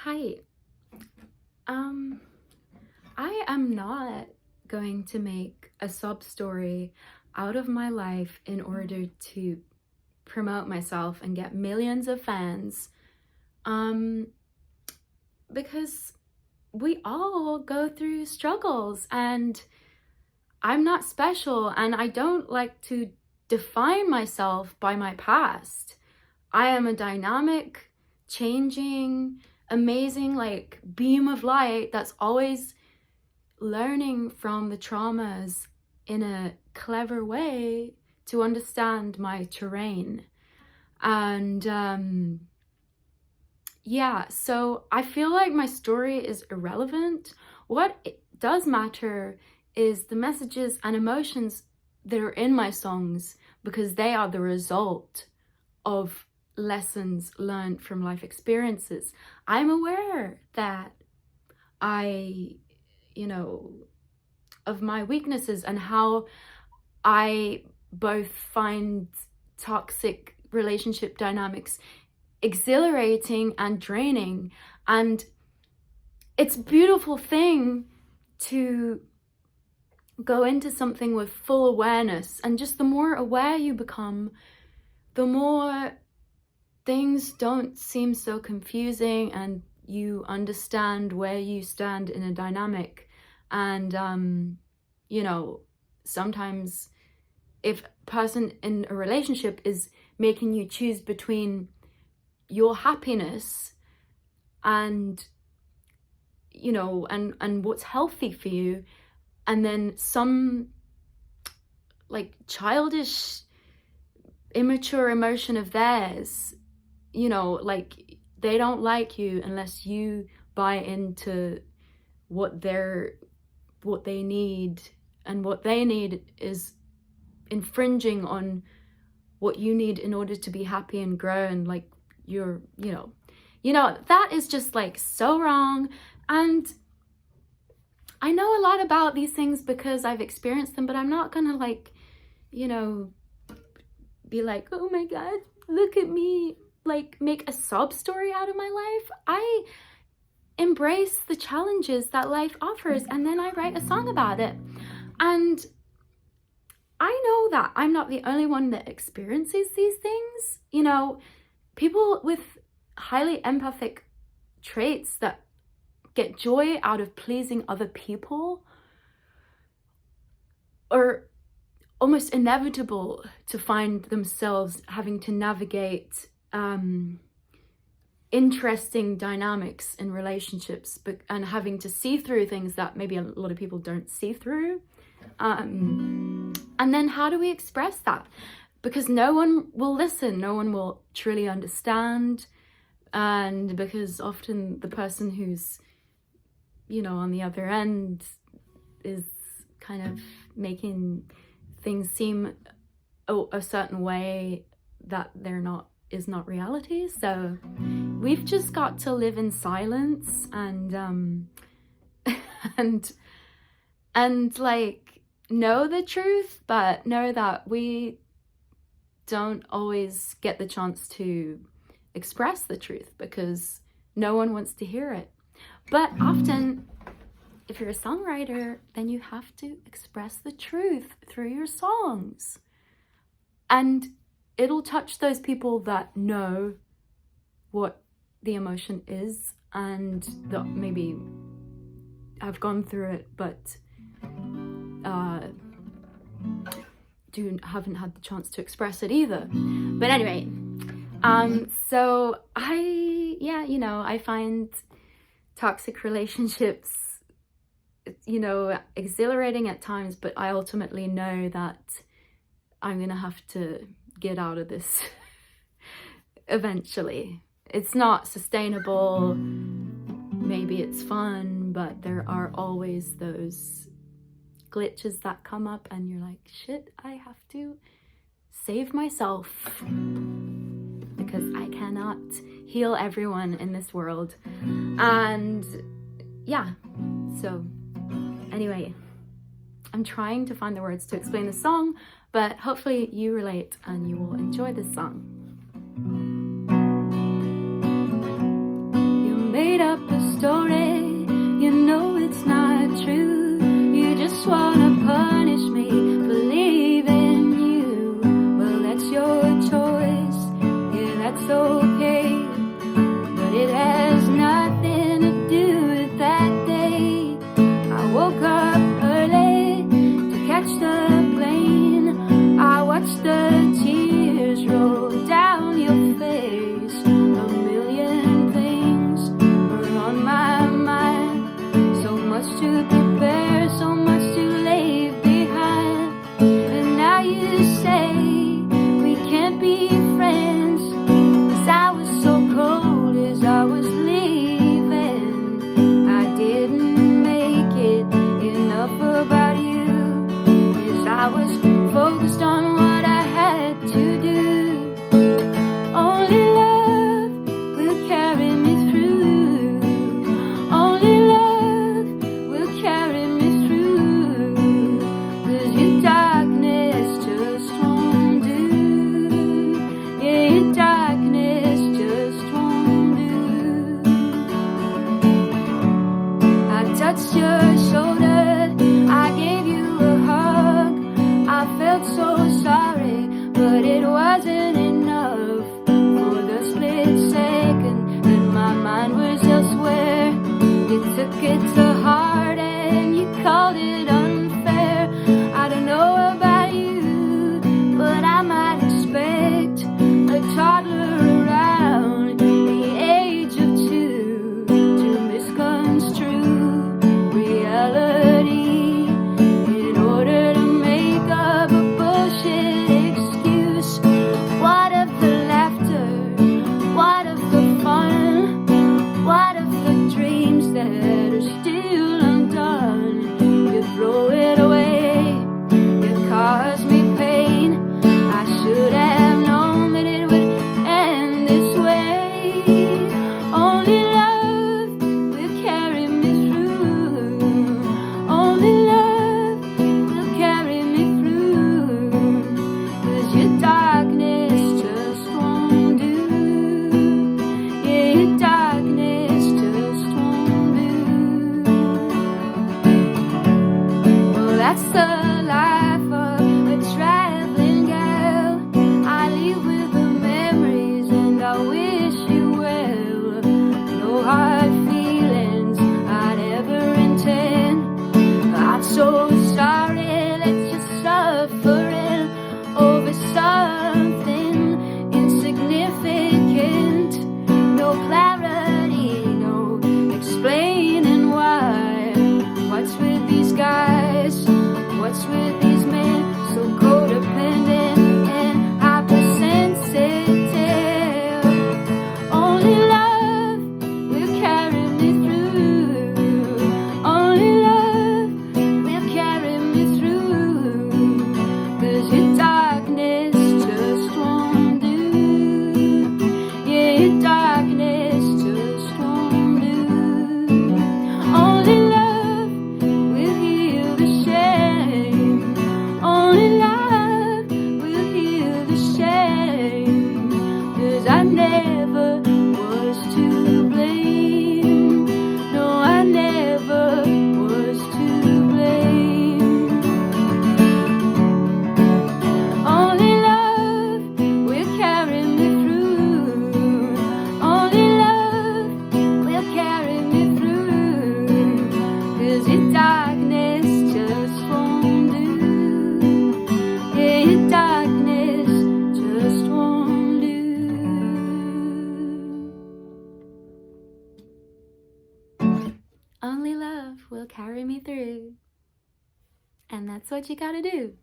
Hi. Um, I am not going to make a sob story out of my life in order to promote myself and get millions of fans. Um, because we all go through struggles and I'm not special and I don't like to define myself by my past. I am a dynamic, changing, amazing, like beam of light that's always learning from the traumas in a clever way to understand my terrain. And yeah, so I feel like my story is irrelevant. What does matter is the messages and emotions that are in my songs because they are the result of lessons learned from life experiences. I'm aware that I, you know, of my weaknesses and how I both find toxic relationship dynamics exhilarating and draining. And it's a beautiful thing to go into something with full awareness. And just the more aware you become, the more things don't seem so confusing and you understand where you stand in a dynamic. And sometimes if a person in a relationship is making you choose between your happiness and and what's healthy for you, and then some like childish immature emotion of theirs, like they don't like you unless you buy into what they need, and what they need is infringing on what you need in order to be happy and grow, and like that is just like so wrong. And I know a lot about these things because I've experienced them, but I'm not gonna be like, oh my god, look at me, like make a sob story out of my life. I embrace the challenges that life offers and then I write a song about it. And I know that I'm not the only one that experiences these things. People with highly empathic traits that get joy out of pleasing other people are almost inevitable to find themselves having to navigate interesting dynamics in relationships, and having to see through things that maybe a lot of people don't see through. And then how do we express that? Because no one will listen, no one will truly understand, and because often the person who's on the other end is kind of making things seem a certain way that is not reality. So we've just got to live in silence and and like know the truth, but know that we don't always get the chance to express the truth because no one wants to hear it. But often, if you're a songwriter, then you have to express the truth through your songs. And it'll touch those people that know what the emotion is and that maybe have gone through it, but haven't had the chance to express it either. But anyway, so I find toxic relationships exhilarating at times, but I ultimately know that I'm gonna have to get out of this eventually. It's not sustainable. Maybe it's fun, but there are always those glitches that come up and you're like, shit, I have to save myself because I cannot heal everyone in this world. And yeah, so anyway, I'm trying to find the words to explain the song, but hopefully you relate and you will enjoy this song. You made up okay, but it has nothing to do with that day. I woke up early to catch the plane. I watched the tears roll down your face. A million things were on my mind. So much to prepare, so much to leave behind. And now you say we can't be friends, 'cause I was so cold as I was leaving. I didn't make it enough about you, 'cause I was focused on what I had to do. Only love will carry me through. Only love will carry me through. 'Cause your darkness just won't do. Yeah, your darkness just won't do. I touched your shoulder, I gave you a hug. I felt so sorry, but it wasn't enough. For the split second that my mind was elsewhere, you took it to heart and you called it unfair. I don't know about you, but I might expect a toddler around the age of 2 to misconstrue reality in order to make up a bullshit excuse. What of the laughter? What of the fun? What of the dreams that are still undone? You throw it away, you cause me pain. I should have known that it would end this way. Only love will carry me through. Only love will carry me through. 'Cause your darkness just won't do. Yeah, your darkness just won't do. Well, that's the life of a traveling gal. I leave with the memories and I wish you well. No hard feelings I'd ever intend. I'm so sorry that you're suffering over something insignificant. No clarity, no explaining why. What's with these guys? What's with these men? So codependent and hypersensitive. Only love will carry me through. Only love will carry me through. 'Cause your darkness just won't do. Yeah, your darkness just won't do. Only love will heal the shame. Only love will heal the shame. 'Cause I never was to blame. No, I never was to blame. Only love will carry me through. Only love will carry me through. 'Cause your darkness just won't do. Yeah, your darkness just won't do. Only love will carry me through. And that's what you gotta do.